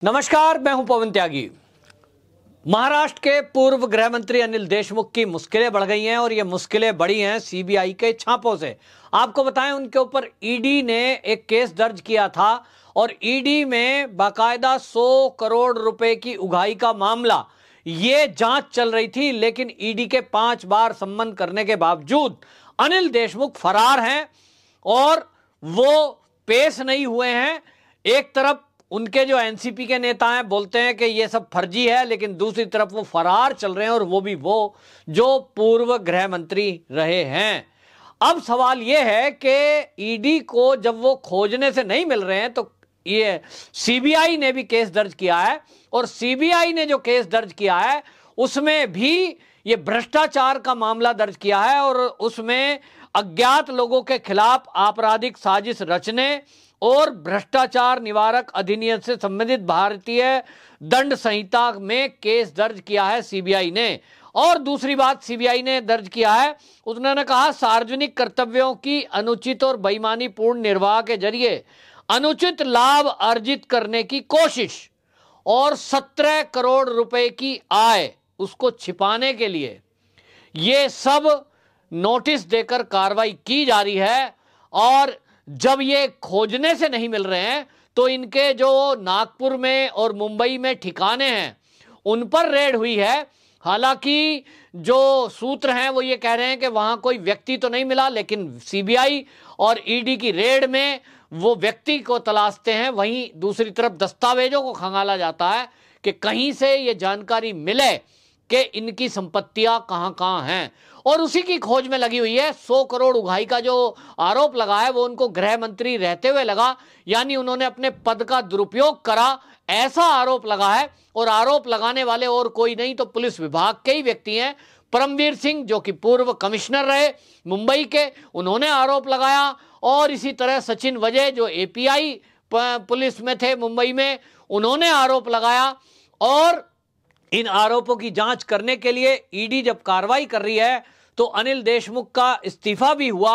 नमस्कार, मैं हूं पवन त्यागी। महाराष्ट्र के पूर्व गृह मंत्री अनिल देशमुख की मुश्किलें बढ़ गई हैं और ये मुश्किलें बढ़ी हैं सीबीआई के छापों से। आपको बताएं, उनके ऊपर ईडी ने एक केस दर्ज किया था और ईडी में बाकायदा 100 करोड़ रुपए की उगाही का मामला, ये जांच चल रही थी। लेकिन ईडी के 5 बार सम्मन करने के बावजूद अनिल देशमुख फरार हैं और वो पेश नहीं हुए हैं। एक तरफ उनके जो एनसीपी के नेता हैं बोलते हैं कि ये सब फर्जी है, लेकिन दूसरी तरफ वो फरार चल रहे हैं और वो भी वो जो पूर्व गृह मंत्री रहे हैं। अब सवाल ये है कि ईडी को जब वो खोजने से नहीं मिल रहे हैं तो ये सीबीआई ने भी केस दर्ज किया है और सीबीआई ने जो केस दर्ज किया है उसमें भी ये भ्रष्टाचार का मामला दर्ज किया है और उसमें अज्ञात लोगों के खिलाफ आपराधिक साजिश रचने और भ्रष्टाचार निवारक अधिनियम से संबंधित भारतीय दंड संहिता में केस दर्ज किया है सीबीआई ने। और दूसरी बात सीबीआई ने दर्ज किया है, उन्होंने कहा सार्वजनिक कर्तव्यों की अनुचित और बेईमानीपूर्ण निर्वाह के जरिए अनुचित लाभ अर्जित करने की कोशिश और 17 करोड़ रुपए की आय उसको छिपाने के लिए ये सब नोटिस देकर कार्रवाई की जा रही है। और जब ये खोजने से नहीं मिल रहे हैं तो इनके जो नागपुर में और मुंबई में ठिकाने हैं उन पर रेड हुई है। हालांकि जो सूत्र हैं वो ये कह रहे हैं कि वहां कोई व्यक्ति तो नहीं मिला, लेकिन सीबीआई और ईडी की रेड में वो व्यक्ति को तलाशते हैं। वहीं दूसरी तरफ दस्तावेजों को खंगाला जाता है कि कहीं से ये जानकारी मिले कि इनकी संपत्तियां कहां हैं और उसी की खोज में लगी हुई है। 100 करोड़ उगाही का जो आरोप लगा है वो उनको गृह मंत्री रहते हुए लगा, यानी उन्होंने अपने पद का दुरुपयोग करा, ऐसा आरोप लगा है। और आरोप लगाने वाले और कोई नहीं तो पुलिस विभाग के ही व्यक्ति हैं। परमवीर सिंह जो कि पूर्व कमिश्नर रहे मुंबई के, उन्होंने आरोप लगाया और इसी तरह सचिन वजय जो एपीआई पुलिस में थे मुंबई में, उन्होंने आरोप लगाया। और इन आरोपों की जांच करने के लिए ईडी जब कार्रवाई कर रही है तो अनिल देशमुख का इस्तीफा भी हुआ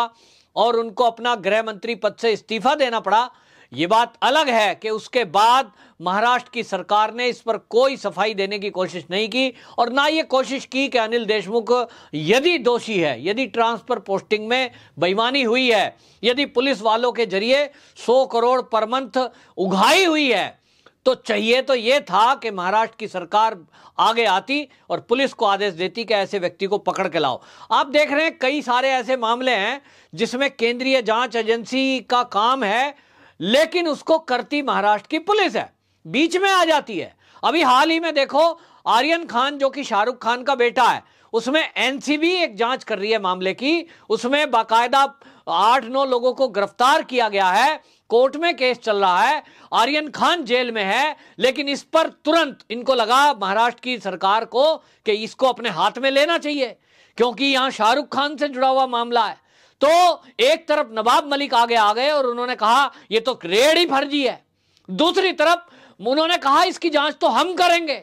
और उनको अपना गृह मंत्री पद से इस्तीफा देना पड़ा। ये बात अलग है कि उसके बाद महाराष्ट्र की सरकार ने इस पर कोई सफाई देने की कोशिश नहीं की और ना ये कोशिश की कि अनिल देशमुख यदि दोषी है, यदि ट्रांसफर पोस्टिंग में बेईमानी हुई है, यदि पुलिस वालों के जरिए 100 करोड़ पर मंथ उगाही हुई है, तो चाहिए तो यह था कि महाराष्ट्र की सरकार आगे आती और पुलिस को आदेश देती कि ऐसे व्यक्ति को पकड़ के लाओ। आप देख रहे हैं कई सारे ऐसे मामले हैं जिसमें केंद्रीय जांच एजेंसी का काम है, लेकिन उसको करती महाराष्ट्र की पुलिस है, बीच में आ जाती है। अभी हाल ही में देखो, आर्यन खान जो कि शाहरुख खान का बेटा है, उसमें एनसीबी एक जांच कर रही है मामले की। उसमें बाकायदा 8-9 लोगों को गिरफ्तार किया गया है, कोर्ट में केस चल रहा है, आर्यन खान जेल में है। लेकिन इस पर तुरंत इनको लगा महाराष्ट्र की सरकार को कि इसको अपने हाथ में लेना चाहिए, क्योंकि यहां शाहरुख खान से जुड़ा हुआ मामला है। तो एक तरफ नवाब मलिक आगे आ गए और उन्होंने कहा ये तो रेड ही फर्जी है, दूसरी तरफ उन्होंने कहा इसकी जांच तो हम करेंगे।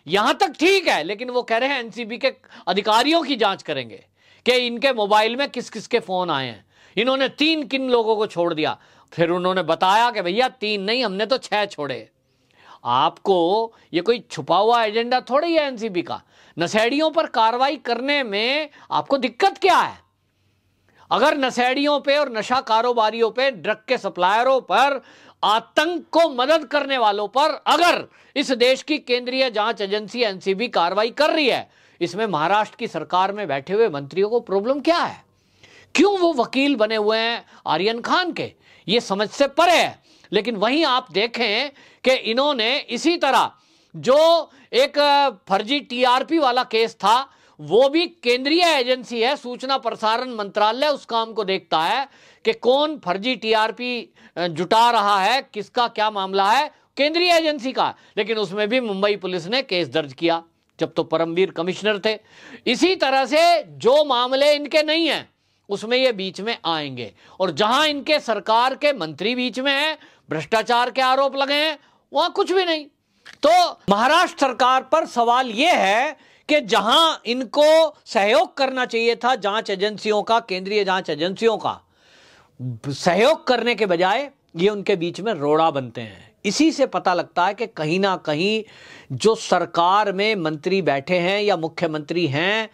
यहां तक ठीक है, लेकिन वो कह रहे हैं एनसीबी के अधिकारियों की जांच करेंगे कि इनके मोबाइल में किस किस के फोन आए हैं, इन्होंने 3 किन लोगों को छोड़ दिया। फिर उन्होंने बताया कि भैया 3 नहीं, हमने तो 6 छोड़े। आपको ये कोई छुपा हुआ एजेंडा थोड़ी है एनसीबी का। नशेड़ियों पर कार्रवाई करने में आपको दिक्कत क्या है? अगर नशेड़ियों पे और नशा कारोबारियों पे, ड्रग के सप्लायरों पर, आतंक को मदद करने वालों पर अगर इस देश की केंद्रीय जांच एजेंसी एनसीबी कार्रवाई कर रही है, इसमें महाराष्ट्र की सरकार में बैठे हुए मंत्रियों को प्रॉब्लम क्या है? क्यों वो वकील बने हुए हैं आर्यन खान के? ये समझ से परे है। लेकिन वहीं आप देखें कि इन्होंने इसी तरह जो एक फर्जी टीआरपी वाला केस था, वो भी केंद्रीय एजेंसी है, सूचना प्रसारण मंत्रालय उस काम को देखता है कि कौन फर्जी टीआरपी जुटा रहा है, किसका क्या मामला है, केंद्रीय एजेंसी का। लेकिन उसमें भी मुंबई पुलिस ने केस दर्ज किया जब तो परमवीर कमिश्नर थे। इसी तरह से जो मामले इनके नहीं हैं उसमें ये बीच में आएंगे, और जहां इनके सरकार के मंत्री बीच में हैं, भ्रष्टाचार के आरोप लगे हैं, वहां कुछ भी नहीं। तो महाराष्ट्र सरकार पर सवाल यह है कि जहां इनको सहयोग करना चाहिए था जांच एजेंसियों का, केंद्रीय जांच एजेंसियों का, सहयोग करने के बजाय ये उनके बीच में रोड़ा बनते हैं। इसी से पता लगता है कि कहीं ना कहीं जो सरकार में मंत्री बैठे हैं या मुख्यमंत्री हैं,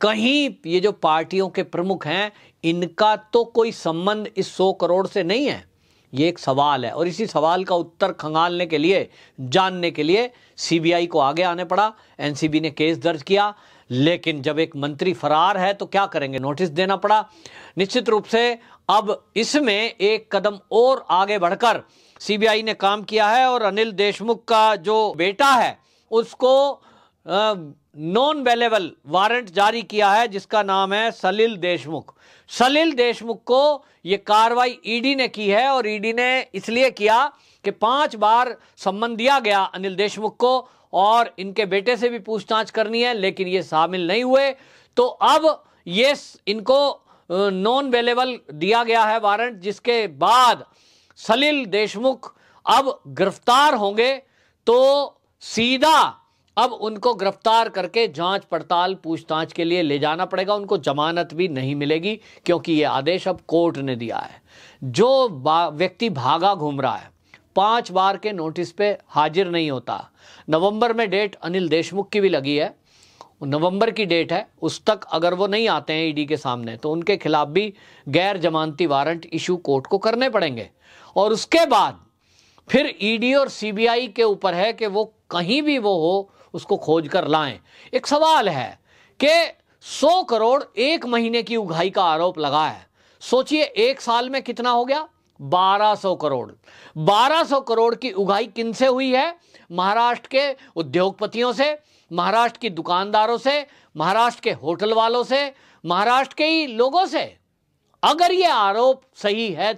कहीं ये जो पार्टियों के प्रमुख हैं, इनका तो कोई संबंध इस 100 करोड़ से नहीं है। ये एक सवाल है और इसी सवाल का उत्तर खंगालने के लिए, जानने के लिए सीबीआई को आगे आने पड़ा। एनसीबी ने केस दर्ज किया, लेकिन जब एक मंत्री फरार है तो क्या करेंगे, नोटिस देना पड़ा। निश्चित रूप से अब इसमें एक कदम और आगे बढ़कर सीबीआई ने काम किया है और अनिल देशमुख का जो बेटा है उसको नॉन अवेलेबल वारंट जारी किया है, जिसका नाम है सलिल देशमुख। सलिल देशमुख को यह कार्रवाई ईडी ने की है और ईडी ने इसलिए किया कि 5 बार सम्मन दिया गया अनिल देशमुख को और इनके बेटे से भी पूछताछ करनी है, लेकिन ये शामिल नहीं हुए। तो अब ये इनको नॉन अवेलेबल दिया गया है वारंट, जिसके बाद सलिल देशमुख अब गिरफ्तार होंगे तो सीधा अब उनको गिरफ्तार करके जांच पड़ताल पूछताछ के लिए ले जाना पड़ेगा। उनको जमानत भी नहीं मिलेगी क्योंकि ये आदेश अब कोर्ट ने दिया है। जो व्यक्ति भागा घूम रहा है, 5 बार के नोटिस पे हाजिर नहीं होता, नवंबर में डेट अनिल देशमुख की भी लगी है, नवंबर की डेट है, उस तक अगर वो नहीं आते हैं ईडी के सामने तो उनके खिलाफ भी गैर जमानती वारंट इशू कोर्ट को करने पड़ेंगे। और उसके बाद फिर ईडी और सीबीआई के ऊपर है कि वो कहीं भी वो हो उसको खोज कर लाएं। एक सवाल है कि 100 करोड़ 1 महीने की उगाही का आरोप लगा है। सोचिए 1 साल में कितना हो गया, 1200 करोड़। 1200 करोड़ की उगाही किनसे हुई है? महाराष्ट्र के उद्योगपतियों से, महाराष्ट्र की दुकानदारों से, महाराष्ट्र के होटल वालों से, महाराष्ट्र के ही लोगों से। अगर ये आरोप सही है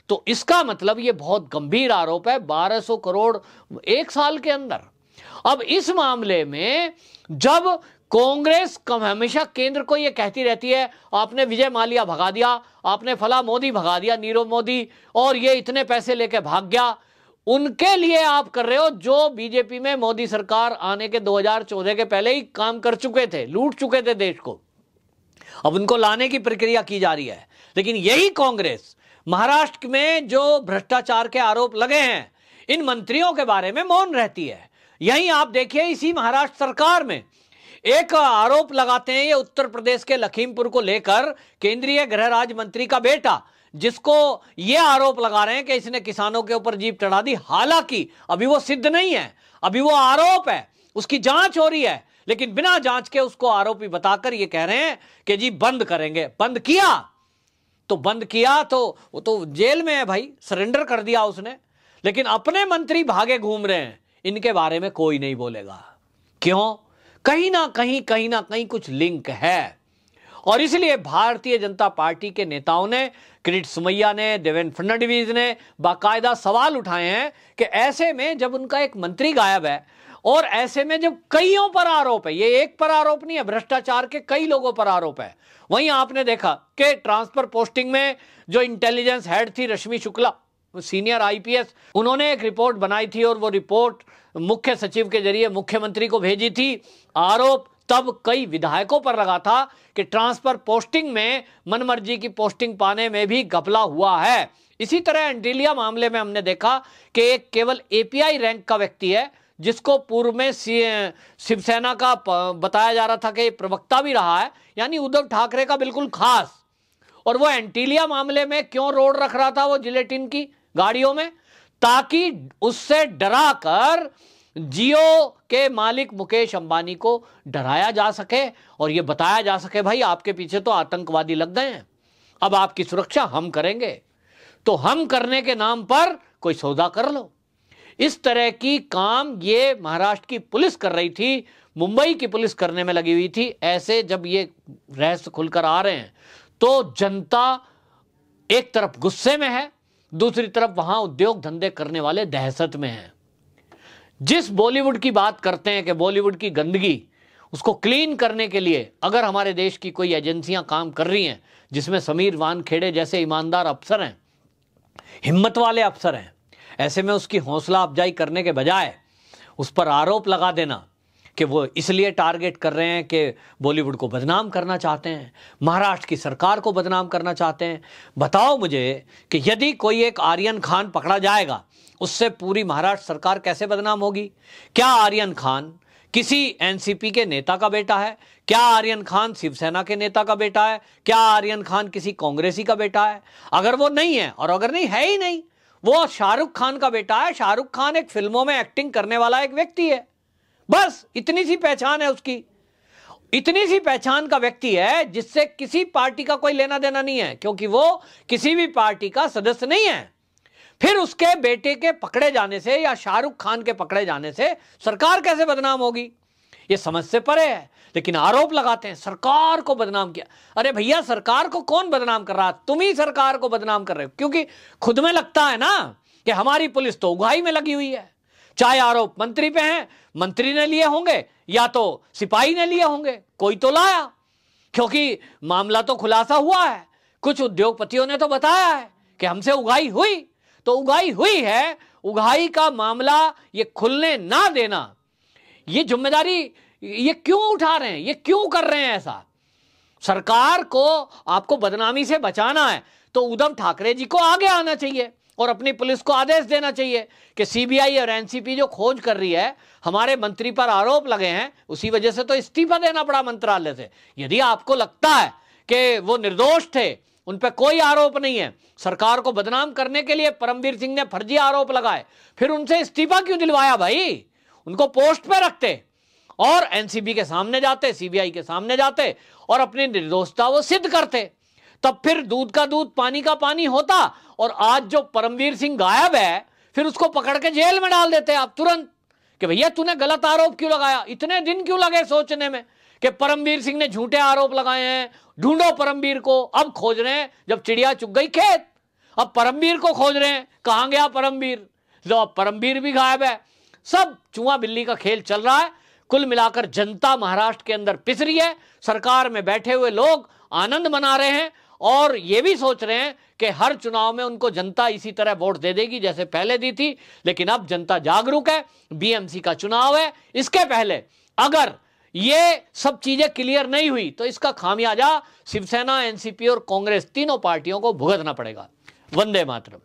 तो इसका मतलब ये बहुत गंभीर आरोप है। 1200 करोड़ 1 साल के अंदर। अब इस मामले में जब कांग्रेस हमेशा केंद्र को ये कहती रहती है आपने विजय माल्या भगा दिया, आपने फला मोदी भगा दिया, नीरव मोदी, और ये इतने पैसे लेके भाग गया, उनके लिए आप कर रहे हो जो बीजेपी में मोदी सरकार आने के 2014 के पहले ही काम कर चुके थे, लूट चुके थे देश को। अब उनको लाने की प्रक्रिया की जा रही है। लेकिन यही कांग्रेस महाराष्ट्र में जो भ्रष्टाचार के आरोप लगे हैं, इन मंत्रियों के बारे में मौन रहती है। यहीं आप देखिए इसी महाराष्ट्र सरकार में एक आरोप लगाते हैं ये उत्तर प्रदेश के लखीमपुर को लेकर केंद्रीय गृह राज्य मंत्री का बेटा, जिसको ये आरोप लगा रहे हैं कि इसने किसानों के ऊपर जीप चढ़ा दी। हालांकि अभी वो सिद्ध नहीं है, अभी वो आरोप है, उसकी जांच हो रही है, लेकिन बिना जांच के उसको आरोपी बताकर ये कह रहे हैं कि जी बंद करेंगे। बंद किया तो वो तो जेल में है भाई, सरेंडर कर दिया उसने। लेकिन अपने मंत्री भागे घूम रहे हैं, इनके बारे में कोई नहीं बोलेगा। क्यों? कहीं ना कहीं कुछ लिंक है। और इसलिए भारतीय जनता पार्टी के नेताओं ने, किरीट सोमैया ने, देवेंद्र फडणवीस ने बाकायदा सवाल उठाए हैं कि ऐसे में जब उनका एक मंत्री गायब है और ऐसे में जब कईयों पर आरोप है, ये एक पर आरोप नहीं है, भ्रष्टाचार के कई लोगों पर आरोप है। वहीं आपने देखा कि ट्रांसफर पोस्टिंग में जो इंटेलिजेंस हेड थी रश्मि शुक्ला, सीनियर आईपीएस, उन्होंने एक रिपोर्ट बनाई थी और वो रिपोर्ट मुख्य सचिव के जरिए मुख्यमंत्री को भेजी थी। आरोप तब कई विधायकों पर लगा था कि ट्रांसफर पोस्टिंग में मनमर्जी की पोस्टिंग पाने में भी घपला हुआ है। इसी तरह एंटीलिया मामले में हमने देखा कि एक केवल एपीआई रैंक का व्यक्ति है, जिसको पूर्व में शिवसेना का बताया जा रहा था कि प्रवक्ता भी रहा है, यानी उद्धव ठाकरे का बिल्कुल खास। और वो एंटीलिया मामले में क्यों रोड रख रहा था वो जिलेटिन की गाड़ियों में? ताकि उससे डरा कर जियो के मालिक मुकेश अंबानी को डराया जा सके और यह बताया जा सके भाई आपके पीछे तो आतंकवादी लग गए हैं, अब आपकी सुरक्षा हम करेंगे, तो हम करने के नाम पर कोई सौदा कर लो। इस तरह की काम ये महाराष्ट्र की पुलिस कर रही थी, मुंबई की पुलिस करने में लगी हुई थी। ऐसे जब ये रहस्य खुलकर आ रहे हैं तो जनता एक तरफ गुस्से में है, दूसरी तरफ वहां उद्योग धंधे करने वाले दहशत में हैं। जिस बॉलीवुड की बात करते हैं कि बॉलीवुड की गंदगी, उसको क्लीन करने के लिए अगर हमारे देश की कोई एजेंसियां काम कर रही हैं, जिसमें समीर वानखेड़े जैसे ईमानदार अफसर हैं, हिम्मत वाले अफसर हैं, ऐसे में उसकी हौसला अफजाई करने के बजाय उस पर आरोप लगा देना कि वो इसलिए टारगेट कर रहे हैं कि बॉलीवुड को बदनाम करना चाहते हैं, महाराष्ट्र की सरकार को बदनाम करना चाहते हैं। बताओ मुझे कि यदि कोई एक आर्यन खान पकड़ा जाएगा उससे पूरी महाराष्ट्र सरकार कैसे बदनाम होगी? क्या आर्यन खान किसी एनसीपी के नेता का बेटा है? क्या आर्यन खान शिवसेना के नेता का बेटा है? क्या आर्यन खान किसी कांग्रेसी का बेटा है? अगर वो नहीं है, और अगर नहीं है ही नहीं, वो शाहरुख खान का बेटा है। शाहरुख खान एक फिल्मों में एक्टिंग करने वाला एक व्यक्ति है, बस इतनी सी पहचान है उसकी। इतनी सी पहचान का व्यक्ति है जिससे किसी पार्टी का कोई लेना देना नहीं है, क्योंकि वो किसी भी पार्टी का सदस्य नहीं है। फिर उसके बेटे के पकड़े जाने से या शाहरुख खान के पकड़े जाने से सरकार कैसे बदनाम होगी? ये समझ से परे है। लेकिन आरोप लगाते हैं सरकार को बदनाम किया। अरे भैया, सरकार को कौन बदनाम कर रहा है? तुम ही सरकार को बदनाम कर रहे हो, क्योंकि खुद में लगता है ना कि हमारी पुलिस तो उगाही में लगी हुई है। चाहे आरोप मंत्री पे हैं, मंत्री ने लिए होंगे या तो सिपाही ने लिए होंगे, कोई तो लाया, क्योंकि मामला तो खुलासा हुआ है। कुछ उद्योगपतियों ने तो बताया है कि हमसे उगाही हुई, तो उगाही हुई है। उगाही का मामला ये खुलने ना देना, ये जिम्मेदारी ये क्यों उठा रहे हैं? ये क्यों कर रहे हैं ऐसा? सरकार को आपको बदनामी से बचाना है तो उद्धव ठाकरे जी को आगे आना चाहिए और अपनी पुलिस को आदेश देना चाहिए कि सीबीआई और एनसीपी जो खोज कर रही है, हमारे मंत्री पर आरोप लगे हैं, उसी वजह से तो इस्तीफा देना पड़ा मंत्रालय से। यदि आपको लगता है कि वो निर्दोष थे, उन पर कोई आरोप नहीं है, सरकार को बदनाम करने के लिए परमवीर सिंह ने फर्जी आरोप लगाए, फिर उनसे इस्तीफा क्यों दिलवाया भाई? उनको पोस्ट पे रखते और एनसीबी के सामने जाते, सीबीआई के सामने जाते और अपनी निर्दोषता वो सिद्ध करते। तब फिर दूध का दूध पानी का पानी होता। और आज जो परमवीर सिंह गायब है, फिर उसको पकड़ के जेल में डाल देते आप तुरंत कि भैया तूने गलत आरोप क्यों लगाया? इतने दिन क्यों लगे सोचने में कि परमवीर सिंह ने झूठे आरोप लगाए हैं, ढूंढो परमवीर को। अब खोज रहे हैं जब चिड़िया चुग गई खेत, अब परमवीर को खोज रहे हैं, कहां गया परमवीर? लो, अब परमवीर भी गायब है। सब चूहा बिल्ली का खेल चल रहा है। कुल मिलाकर जनता महाराष्ट्र के अंदर पिस रही है। सरकार में बैठे हुए लोग आनंद मना रहे हैं और ये भी सोच रहे हैं कि हर चुनाव में उनको जनता इसी तरह वोट दे देगी जैसे पहले दी थी। लेकिन अब जनता जागरूक है, बीएमसी का चुनाव है। इसके पहले अगर ये सब चीजें क्लियर नहीं हुई तो इसका खामियाजा शिवसेना, एनसीपी और कांग्रेस तीनों पार्टियों को भुगतना पड़ेगा। वंदे मातरम।